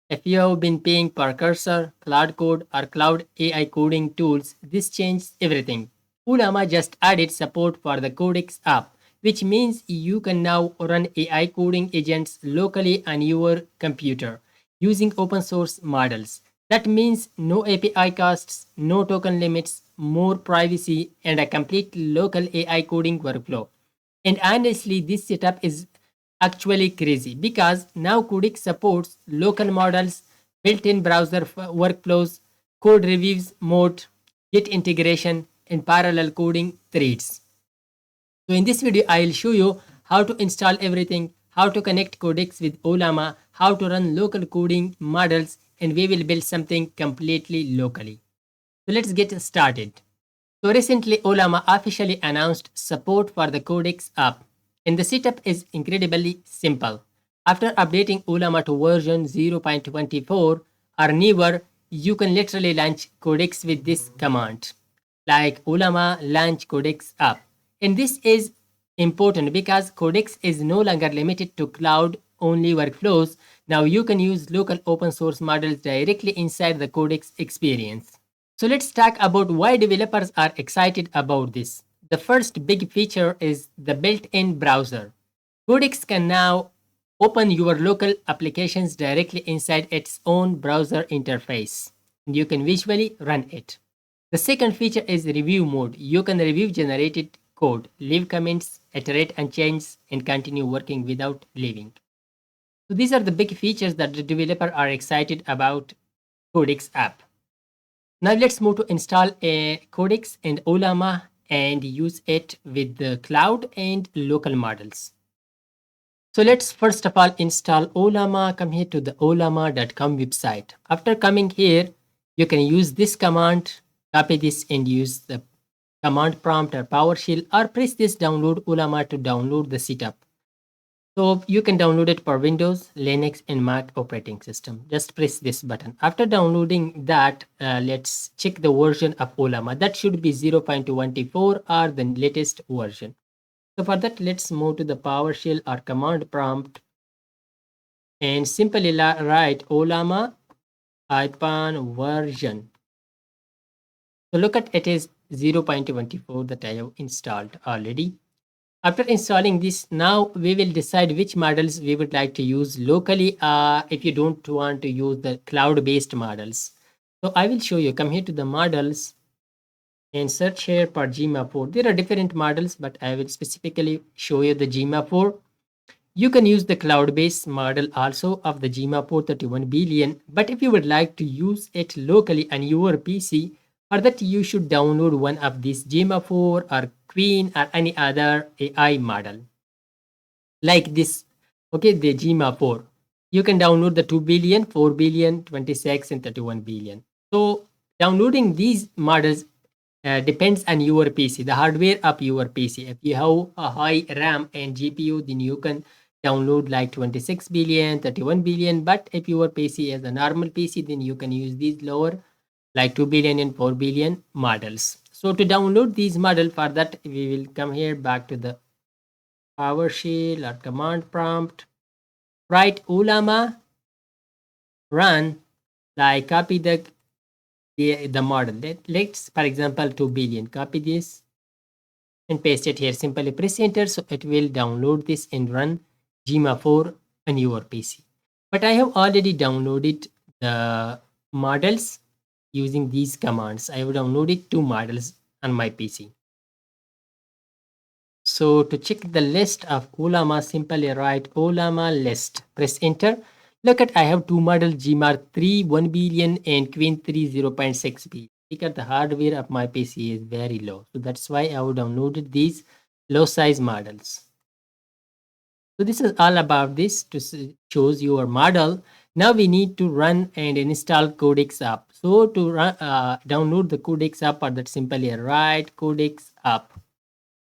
If you have been paying per cursor, Cloud Code, or Cloud AI coding tools, this changes everything. Ollama just added support for the Codex app, which means you can now run AI coding agents locally on your computer using open source models. That means no API costs, no token limits, more privacy, and a complete local AI coding workflow. And honestly, this setup is actually crazy because now Codex supports local models, built-in browser workflows, code reviews mode, Git integration, and parallel coding threads. So in this video, I will show you how to install everything, how to connect Codex with Ollama, how to run local coding models, and we will build something completely locally. So let's get started. So recently, Ollama officially announced support for the Codex app, and the setup is incredibly simple. After updating Ollama to version 0.24 or newer, you can literally launch Codex with this command, like Ollama launch Codex app. And this is important because Codex is no longer limited to cloud only workflows. Now you can use local open source models directly inside the Codex experience. So let's talk about why developers are excited about this. The first big feature is the built-in browser. Codex can now open your local applications directly inside its own browser interface, and you can visually run it. The second feature is review mode. You can review generated code, leave comments, iterate and change, and continue working without leaving. So these are the big features that the developer are excited about Codex app. Now let's move to install a Codex and Ollama and use it with the cloud and local models. So let's first of all install Ollama. Come here to the ollama.com website. After coming here, you can use this command, copy this and use the command prompt or PowerShell, or press this download Ollama to download the setup. So you can download it for Windows, Linux, and Mac operating system. Just press this button. After downloading that, let's check the version of Ollama. That should be 0.24 or the latest version. So for that, let's move to the PowerShell or command prompt and simply write Ollama hyphen version. So look at it is 0.24 that I have installed already. After installing this, now we will decide which models we would like to use locally if you don't want to use the cloud-based models. So I will show you. Come here to the models and search here for Gemma 4. There are different models, but I will specifically show you the Gemma 4. You can use the cloud-based model also of the Gemma 431 billion, but if you would like to use it locally on your PC, for that you should download one of these Gemma 4 or Qwen or any other AI model like this. Okay, the Gemma 4. You can download the 2 billion, 4 billion, 26 and 31 billion. So downloading these models depends on your PC, the hardware of your PC. If you have a high RAM and GPU, then you can download like 26 billion, 31 billion. But if your PC is a normal PC, then you can use these lower like 2 billion and 4 billion models. So to download these model, for that we will come here back to the PowerShell or command prompt. Write Ollama run, like copy the model. Let's for example 2 billion. Copy this and paste it here. Simply press enter, so it will download this and run Gemma 4 on your PC. But I have already downloaded the models using these commands. I have downloaded 2 models on my PC. So to check the list of Ollama, simply write Ollama list. Press enter. Look at I have 2 models, Gemma 3 1 billion and Qwen 3 0.6 billion. Because the hardware of my PC is very low. So that's why I have downloaded these low size models. So this is all about this to choose your model. Now we need to run and install Codex app. So to run, download the Codex app, or that simply write Codex app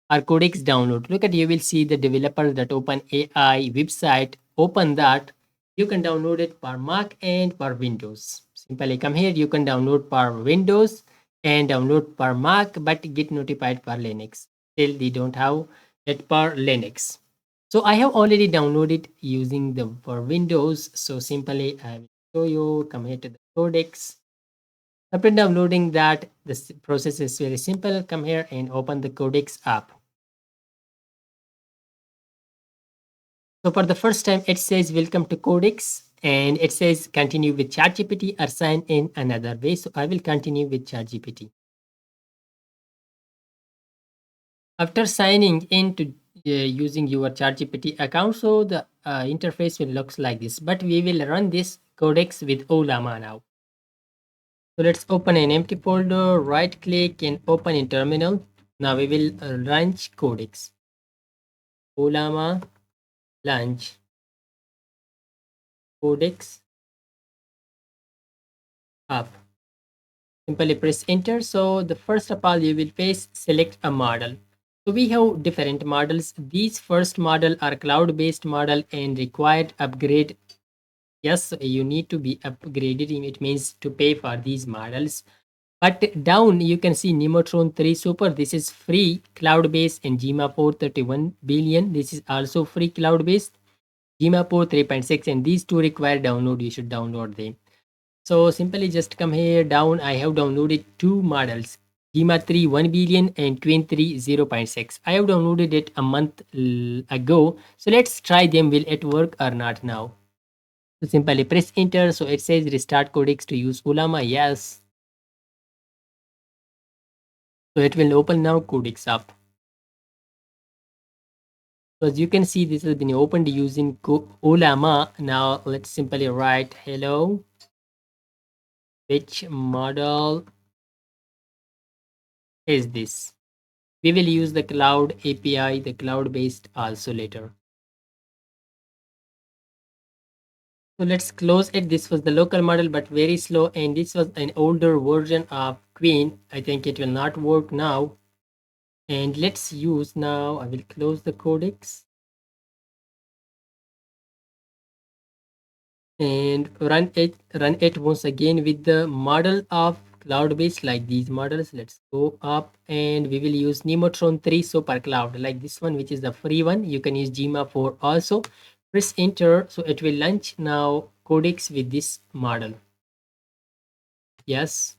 or Codex download. Look at, you will see the developer that open AI website. Open that. You can download it for Mac and for Windows. Simply come here. You can download for Windows and download for Mac, but get notified for Linux. Still, they don't have it for Linux. So I have already downloaded using the for Windows. So simply I will show you. Come here to the codex. After downloading that, this process is very simple. Come here and open the Codex app. So for the first time, it says welcome to Codex and it says continue with ChatGPT or sign in another way. So I will continue with ChatGPT. After signing in to using your ChatGPT account, so the interface will looks like this. But we will run this Codex with Ollama now. So let's open an empty folder, right click and open in terminal. Now we will launch Codex. Ollama launch Codex app. Simply press enter. So the first of all you will face select a model. So we have different models. These first model are cloud-based model and required upgrade. Yes, you need to be upgraded. It means to pay for these models. But down you can see Nemotron 3 Super. This is free cloud-based and Gemma 431 billion. This is also free cloud-based. Gemma 3.6 and these two require download. You should download them. So simply just come here down. I have downloaded two models. Gemma 3 1 billion and Qwen 3 0.6. I have downloaded it a month ago. So let's try them. Will it work or not now? So simply press enter. So it says restart Codex to use Ollama. Yes. So it will open now Codex app. So as you can see, this has been opened using Ollama. Now let's simply write hello. Which model is this? We will use the cloud API, the cloud based also later. So let's close it. This was the local model, but very slow. And this was an older version of Qwen. I think it will not work now. And let's use now, I will close the codex and run it once again with the model of cloud based like these models. Let's go up and we will use Nemotron 3 Super Cloud like this one, which is the free one. You can use Gemma 4 also. Press enter. So it will launch now codex with this model. Yes.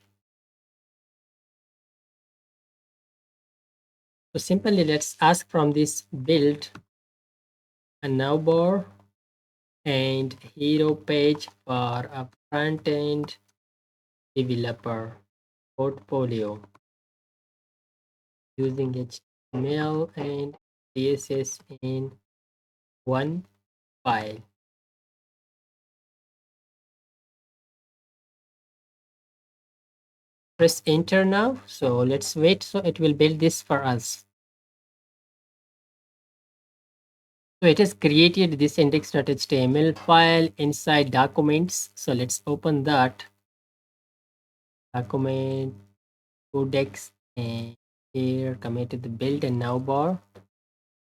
So simply let's ask from this build a navbar and hero page for a front end developer portfolio using HTML and CSS in one file. Press enter now. So let's wait. So it will build this for us. So it has created this index.html file inside documents. So let's open that document codex and here come to the build and navbar.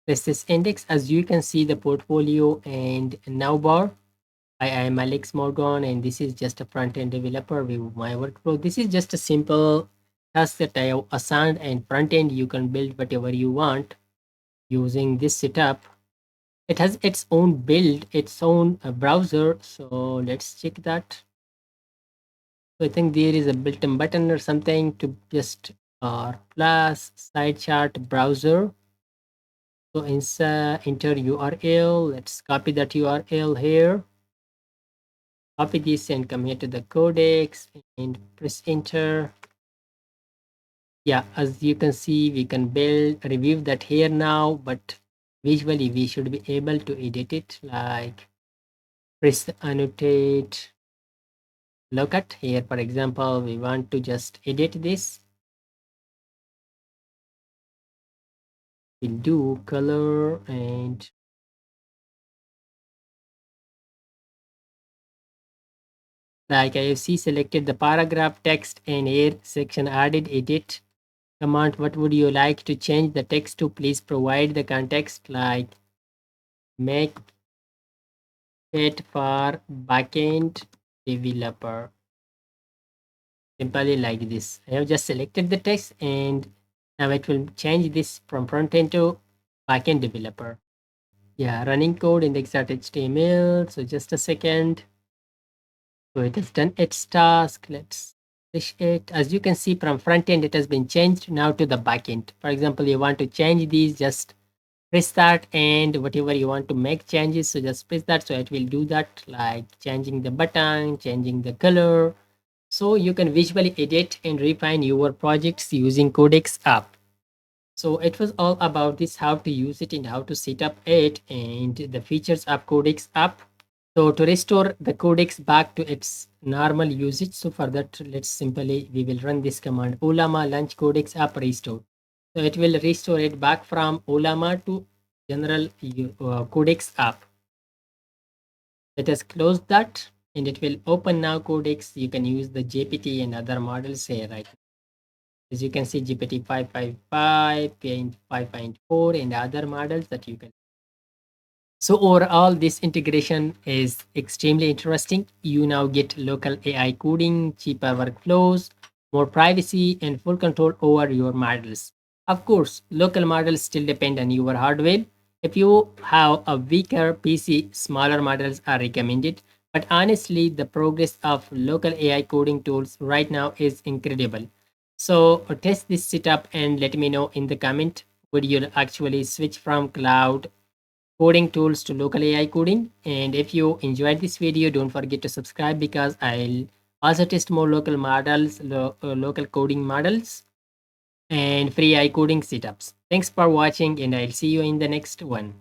This is index. As you can see the portfolio and navbar. I am Alex Morgan and this is just a front-end developer with my workflow. This is just a simple task that I have assigned and front-end you can build whatever you want using this setup. It has its own build, its own browser. So let's check that. So I think there is a built-in button or something to just plus side chart browser. So inside enter URL. Let's copy that URL here. Copy this and come here to the codex and press enter. Yeah, as you can see, we can build review that here now, but visually we should be able to edit it like press annotate. Look at here, for example, we want to just edit this. We'll do color and like I see selected the paragraph text and here section added edit command. What would you like to change the text to? Please provide the context like make it for backend developer. Simply like this. I have just selected the text and now it will change this from front end to backend developer. Yeah, running code index.html. So just a second. So it has done its task. Let's finish it. As you can see from front end, it has been changed now to the back end. For example, you want to change these, just press that, and whatever you want to make changes, so just press that. So it will do that, like changing the button, changing the color. So you can visually edit and refine your projects using Codex app. So it was all about this, how to use it and how to set up it and the features of Codex app. So to restore the codex back to its normal usage, so for that, let's simply, we will run this command, Ollama launch codex app restore. So it will restore it back from Ollama to general codex app. Let us close that and it will open now codex. You can use the GPT and other models here, right? As you can see, GPT 555, 5.4 and other models that you can. So overall, this integration is extremely interesting. You now get local AI coding, cheaper workflows, more privacy, and full control over your models. Of course, local models still depend on your hardware. If you have a weaker PC, smaller models are recommended. But honestly, the progress of local AI coding tools right now is incredible. So test this setup and let me know in the comment. Would you actually switch from cloud coding tools to local AI coding? And if you enjoyed this video, don't forget to subscribe because I'll also test more local models, local coding models and free AI coding setups. Thanks for watching and I'll see you in the next one.